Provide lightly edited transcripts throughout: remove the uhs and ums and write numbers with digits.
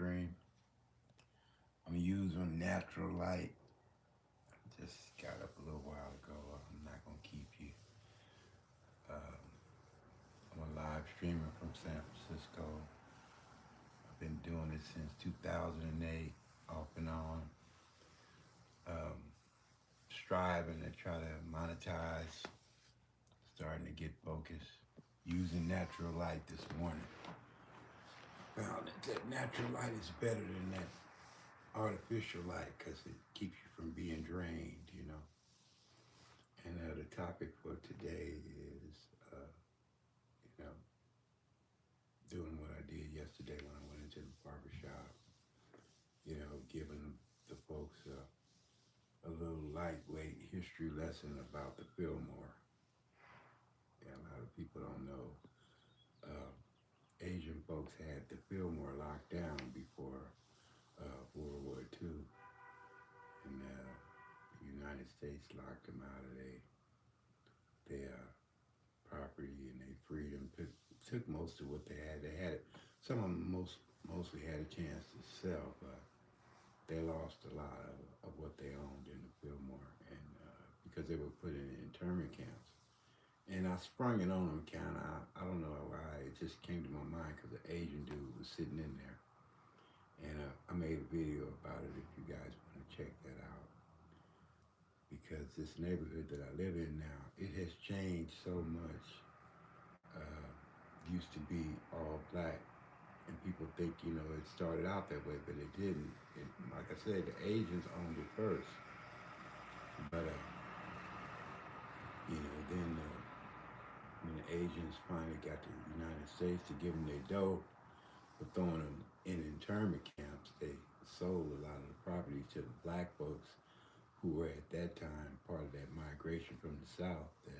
stream. I'm using natural light. Just got up a little while ago. I'm not gonna keep you. Um, I'm a live streamer from San Francisco. I've been doing it since 2008, off and on. Um, Striving to try to monetize. Starting to get focused. Using natural light this morning. Found that natural light is better than that artificial light because it keeps you from being drained. And the topic for today is, you know, doing what I did yesterday when I went into the barber shop. Giving the folks a little lightweight history lesson about the Fillmore. Yeah, a lot of people don't know. Uh, Asian folks had the Fillmore locked down before World War II, and the United States locked them out of their property, and they freed them. Took most of what they had. They had it. Some of them mostly had a chance to sell, but they lost a lot of what they owned in the Fillmore, and because they were put in internment camps. And I sprung it on them kind of. I don't know why. It just came to my mind because the Asian dude was sitting in there. And I made a video about it if you guys want to check that out. Because this neighborhood that I live in now, it has changed so much. Used to be all black. And people think, it started out that way, but it didn't. Like I said, the Asians owned it first. But, then when the Asians finally got to the United States to give them their dough for throwing them in internment camps, they sold a lot of the property to the black folks who were at that time part of that migration from the South that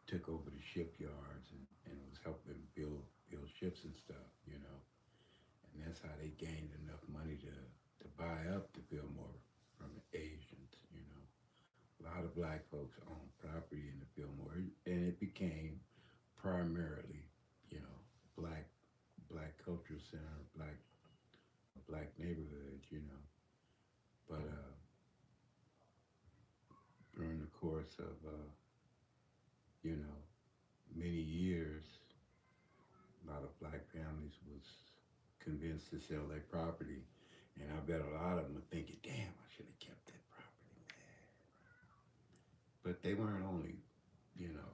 took over the shipyards and was helping build ships and stuff. And that's how they gained enough money to buy up the Fillmore from the Asians. A lot of black folks owned property in the Fillmore, and it became primarily, you know, black cultural center, black neighborhood. But during the course of you know many years, a lot of black families was convinced to sell their property, and I bet a lot of them are thinking, "Damn, I should have kept that property, man." But they weren't only, you know,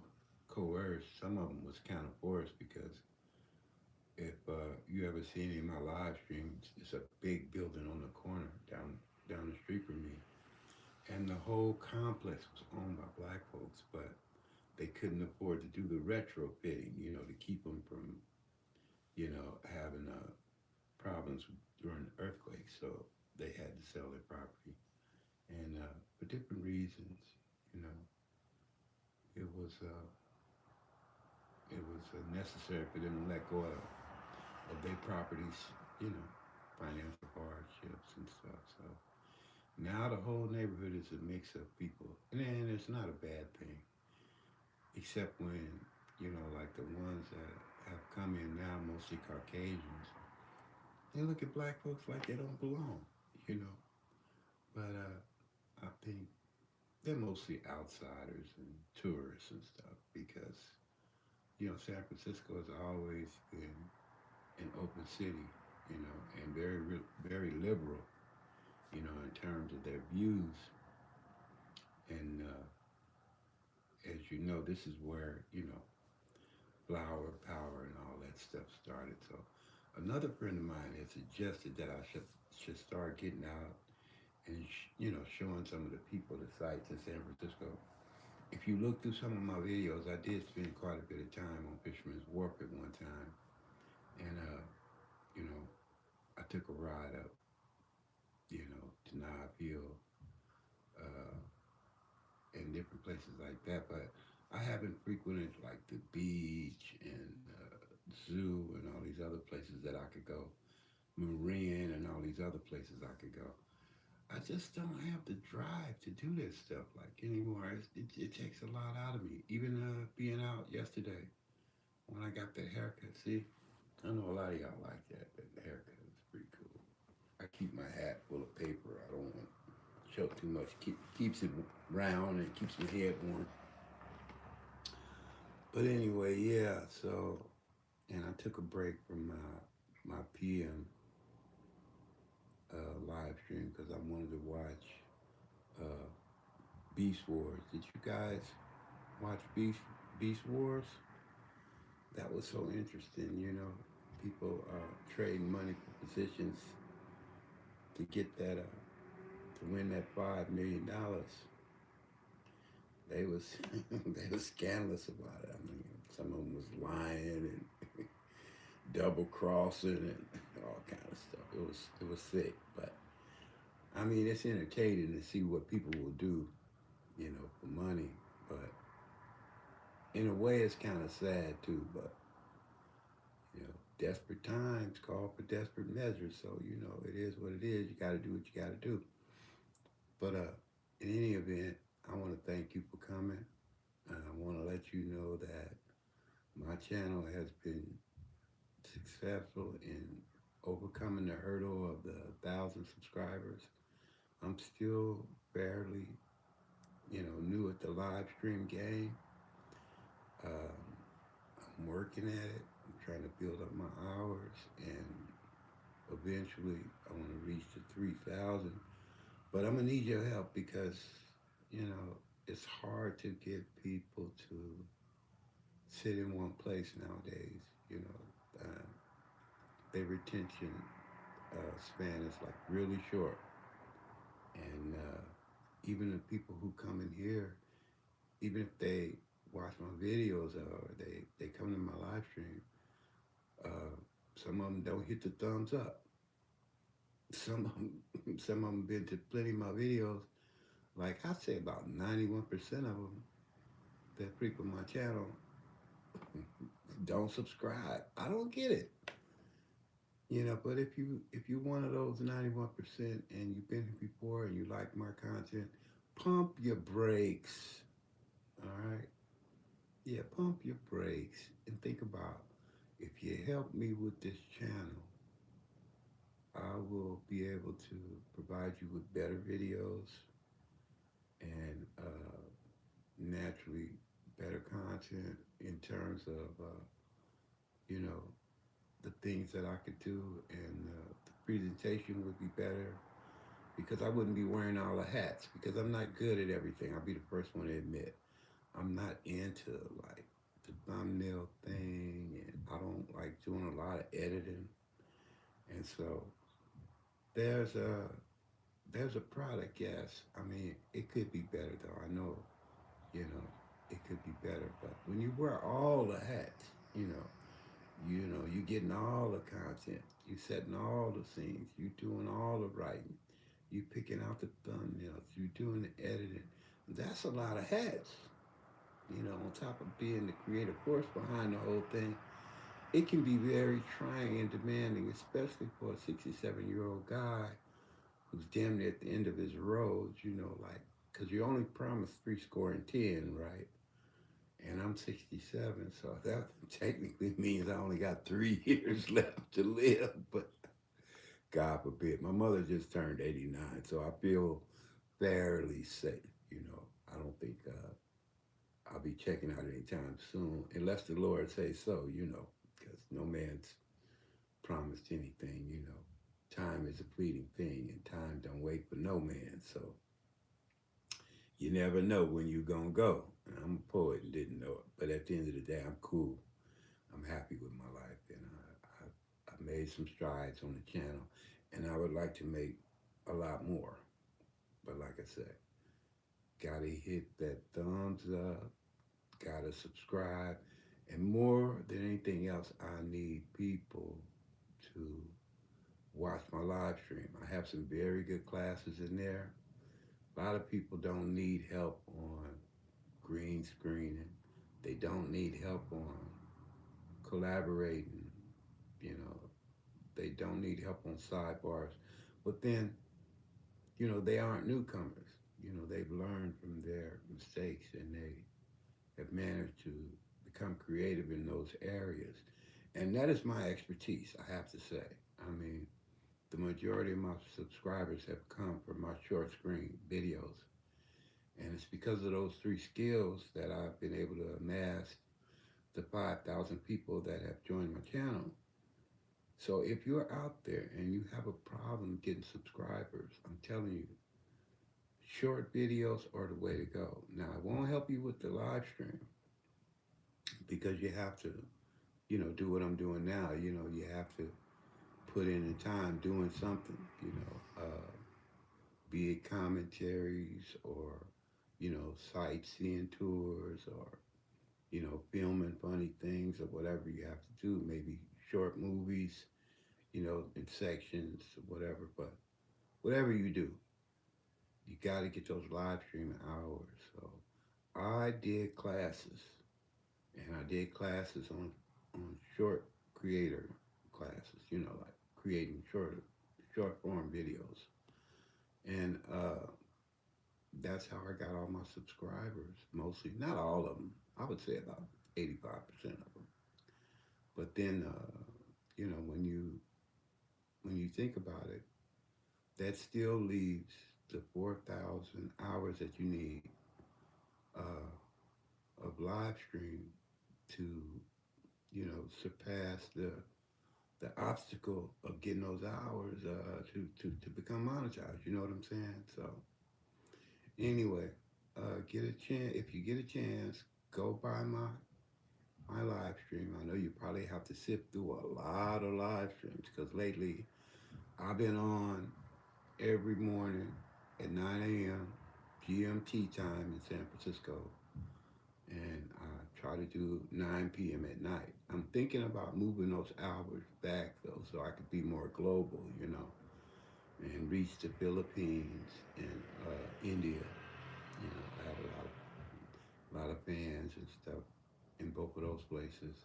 coerced. Some of them was kind of forced because if you ever seen any of my live streams, it's a big building on the corner down the street from me, and the whole complex was owned by black folks, but they couldn't afford to do the retrofitting, to keep them from, having problems during the earthquake. So they had to sell their property, and for different reasons, you know, it was necessary for them to let go of their properties, you know, financial hardships and stuff. So now the whole neighborhood is a mix of people, and it's not a bad thing, except when, like the ones that have come in now, mostly Caucasians, they look at black folks like they don't belong, you know. But I think they're mostly outsiders and tourists and stuff because, San Francisco has always been an open city, and very liberal, in terms of their views. And as you know, this is where, flower power and all that stuff started. So another friend of mine had suggested that I should start getting out and showing some of the people the sights in San Francisco. If you look through some of my videos, I did spend quite a bit of time on Fisherman's Wharf at one time, and you know, I took a ride up, to Nob Hill, uh, and different places like that. But I haven't frequented like the beach and zoo and all these other places that I could go, Marin and all these other places I could go. I just don't have the drive to do this stuff like anymore. It takes a lot out of me. Even being out yesterday when I got that haircut. See, I know a lot of y'all like that, but the haircut is pretty cool. keep my hat full of paper. I don't want to choke too much. Keeps it round and keeps my head warm. But anyway, yeah. So, and I took a break from my PM live stream because I wanted to watch uh, Beast Wars. Did you guys watch Beast Wars? That was so interesting. People trading money for positions to get that to win that $5 million. They was they was scandalous about it. I mean, some of them was lying and double crossing and all kind of stuff. It was sick, but I mean, it's entertaining to see what people will do, for money. But in a way, it's kind of sad too. But desperate times call for desperate measures. So it is what it is. You got to do what you got to do. But in any event, I want to thank you for coming. And I want to let you know that my channel has been successful in overcoming the hurdle of the 1,000 subscribers. I'm still fairly, new at the live stream game. Um, I'm working at it. I'm trying to build up my hours, and eventually I want to reach the 3,000. But I'm gonna need your help because, it's hard to get people to sit in one place nowadays. Their retention span is like really short, and even the people who come in here, even if they watch my videos or they come to my live stream, uh, some of them don't hit the thumbs up. Some of them been to plenty of my videos. Like I say, about 91% of them that frequent my channel don't subscribe. I don't get it. But if you one of those 91% and you've been here before and you like my content, pump your brakes. All right? Yeah, pump your brakes and think about, if you help me with this channel, I will be able to provide you with better videos and naturally better content in terms of you know the things that I could do, and the presentation would be better because I wouldn't be wearing all the hats because I'm not good at everything. I'll be the first one to admit. I'm not into like the thumbnail thing, and I don't like doing a lot of editing. And so there's a there's a product, yes. I mean, it could be better though. I know, you know, it could be better. But when you wear all the hats, you getting all the content, you setting all the scenes, you doing all the writing, you picking out the thumbnails, you doing the editing. That's a lot of hats. On top of being the creative force behind the whole thing, it can be very trying and demanding, especially for a 67-year-old guy who's damn near at the end of his road, like, because you only promised 3 score and 10, right? And I'm 67, so that technically means I only got 3 years left to live. But God forbid, my mother just turned 89, so I feel fairly safe. I don't think I'll be checking out anytime soon, unless the Lord says so. Because no man's promised anything. Time is a fleeting thing, and time don't wait for no man. So you never know when you're gonna go. And I'm a poet and didn't know it, but at the end of the day, I'm cool. I'm happy with my life, and I made some strides on the channel, and I would like to make a lot more. But like I said, gotta hit that thumbs up, gotta subscribe, and more than anything else, I need people to watch my live stream. I have some very good classes in there. A lot of people don't need help on green screening. They don't need help on collaborating. You know, they don't need help on sidebars. But then, they aren't newcomers. They've learned from their mistakes, and they have managed to become creative in those areas. And that is my expertise, I have to say. I mean, the majority of my subscribers have come from my short screen videos. And it's because of those three skills that I've been able to amass the 5,000 people that have joined my channel. So if you're out there and you have a problem getting subscribers, I'm telling you, short videos are the way to go. Now, it won't help you with the live stream because you have to, do what I'm doing now. You have to put in the time doing something, be it commentaries or, sightseeing tours or, filming funny things or whatever you have to do. Maybe short movies, in sections or whatever. But whatever you do, you got to get those live streaming hours. So I did classes, and I did classes on short creator classes. Like creating short form videos, and that's how I got all my subscribers. Mostly, not all of them. I would say about 85% of them. But then, when you think about it, that still leaves the 4,000 hours that you need of live stream to surpass the obstacle of getting those hours to become monetized. You know what I'm saying? So anyway, get a chance. If you get a chance, go by my live stream. I know you probably have to sift through a lot of live streams because lately I've been on every morning at 9 a.m. GMT time in San Francisco, and I try to do 9 p.m. at night. I'm thinking about moving those hours back though, so I could be more global, and reach the Philippines and India. I have a lot of fans and stuff in both of those places,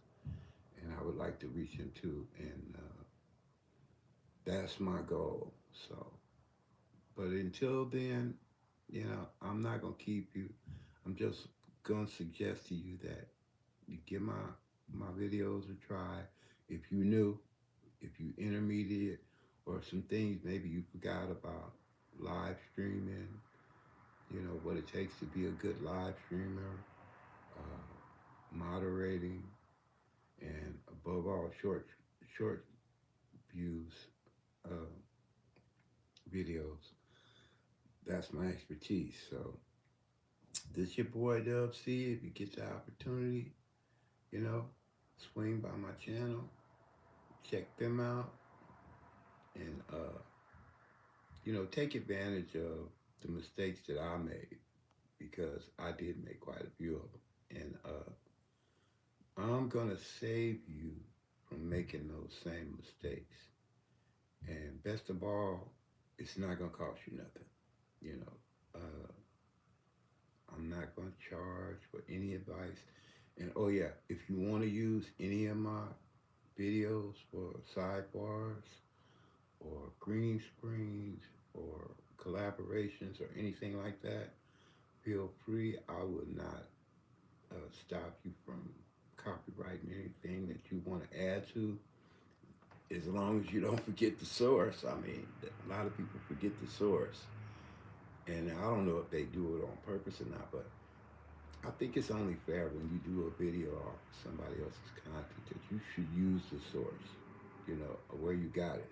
and I would like to reach them too. And that's my goal. So, but until then, I'm not gonna keep you. I'm just gonna suggest to you that you give my videos a try. If you new, if you intermediate, or some things maybe you forgot about live streaming, what it takes to be a good live streamer, moderating, and above all, short views uh, videos. That's my expertise. So this your boy W.C. If you get the opportunity, you know, swing by my channel, check them out, and take advantage of the mistakes that I made because I did make quite a few of them, and I'm gonna save you from making those same mistakes. And best of all, it's not gonna cost you nothing. You know, I'm not gonna charge for any advice. And oh yeah, if you want to use any of my videos for sidebars or green screens or collaborations or anything like that, feel free. I will not stop you from copyrighting anything that you want to add to, as long as you don't forget the source. I mean, a lot of people forget the source, and I don't know if they do it on purpose or not, but I think it's only fair when you do a video off somebody else's content that you should use the source, where you got it.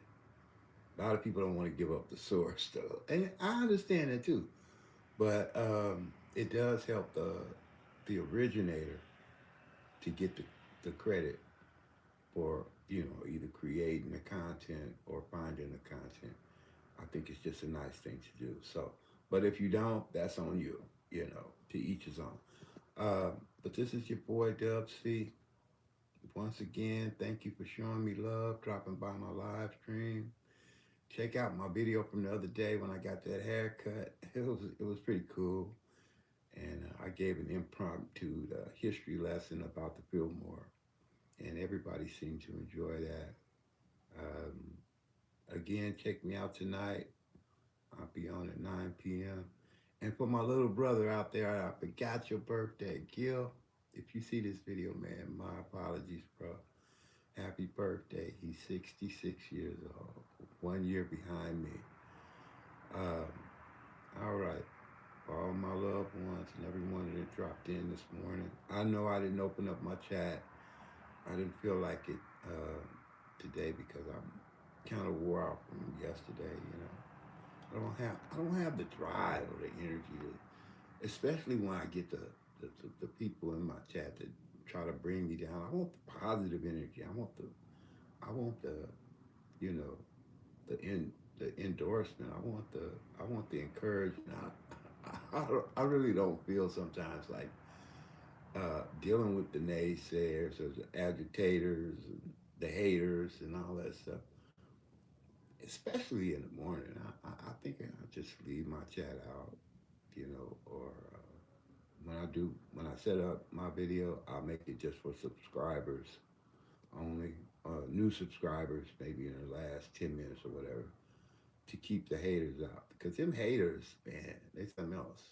A lot of people don't want to give up the source, though, and I understand that too. But it does help the originator to get the credit for either creating the content or finding the content. I think it's just a nice thing to do. So, but if you don't, that's on you. To each his own. But this is your boy W.C. Once again, thank you for showing me love, dropping by my live stream. Check out my video from the other day when I got that haircut. It was pretty cool. And I gave an impromptu history lesson about the Fillmore, and everybody seemed to enjoy that. Um, Again, check me out tonight. I'll be on at 9 p.m. And for my little brother out there, I forgot your birthday, Gil. If you see this video, man, my apologies, bro. Happy birthday. He's 66 years old, 1 year behind me. Um, all right. For all my loved ones and everyone that dropped in this morning. I know I didn't open up my chat. I didn't feel like it today because I'm kind of wore out from yesterday. I don't have the drive or the energy to, especially when I get the people in my chat that try to bring me down. I want the positive energy. I want the you know the endorsement. I want the encouragement. I really don't feel sometimes like dealing with the naysayers or the agitators and the haters and all that stuff, especially in the morning. I think I just leave my chat out, or when I set up my video, I'll make it just for subscribers only, new subscribers, maybe in the last 10 minutes or whatever, to keep the haters out. Because them haters, man, they something else.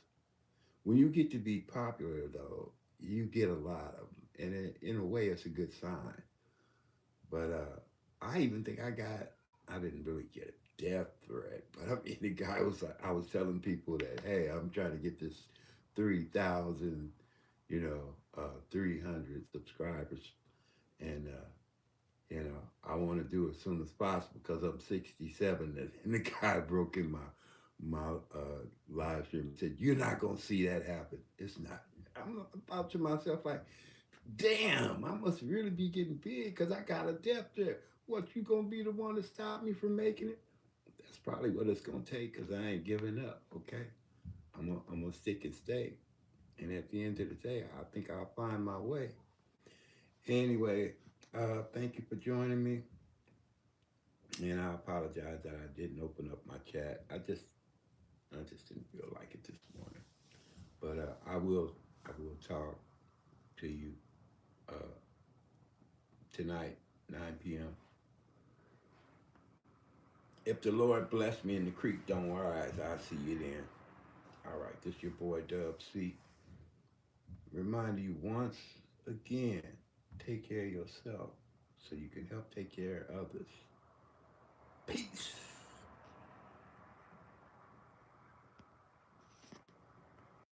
When you get to be popular, though, you get a lot of them. And in a way, it's a good sign. But I even think I didn't really get a death threat, but I mean, the guy was like, I was telling people that, hey, I'm trying to get this 3,000, 300 subscribers. And I want to do it as soon as possible because I'm 67. And the guy broke in my live stream and said, "You're not gonna see that happen. It's not." I'm thought to myself like, "Damn, I must really be getting big because I got a depth there. What, you gonna be the one to stop me from making it?" That's probably what it's gonna take because I ain't giving up. Okay, I'm gonna stick and stay. And at the end of the day, I think I'll find my way. Anyway, thank you for joining me. And I apologize that I didn't open up my chat. I just didn't feel like it this morning. But I will talk to you uh, tonight, 9 p.m. If the Lord bless me and the creek don't rise, I'll see you then. All right, this your boy Dub C. Remind you once again, take care of yourself so you can help take care of others. Peace.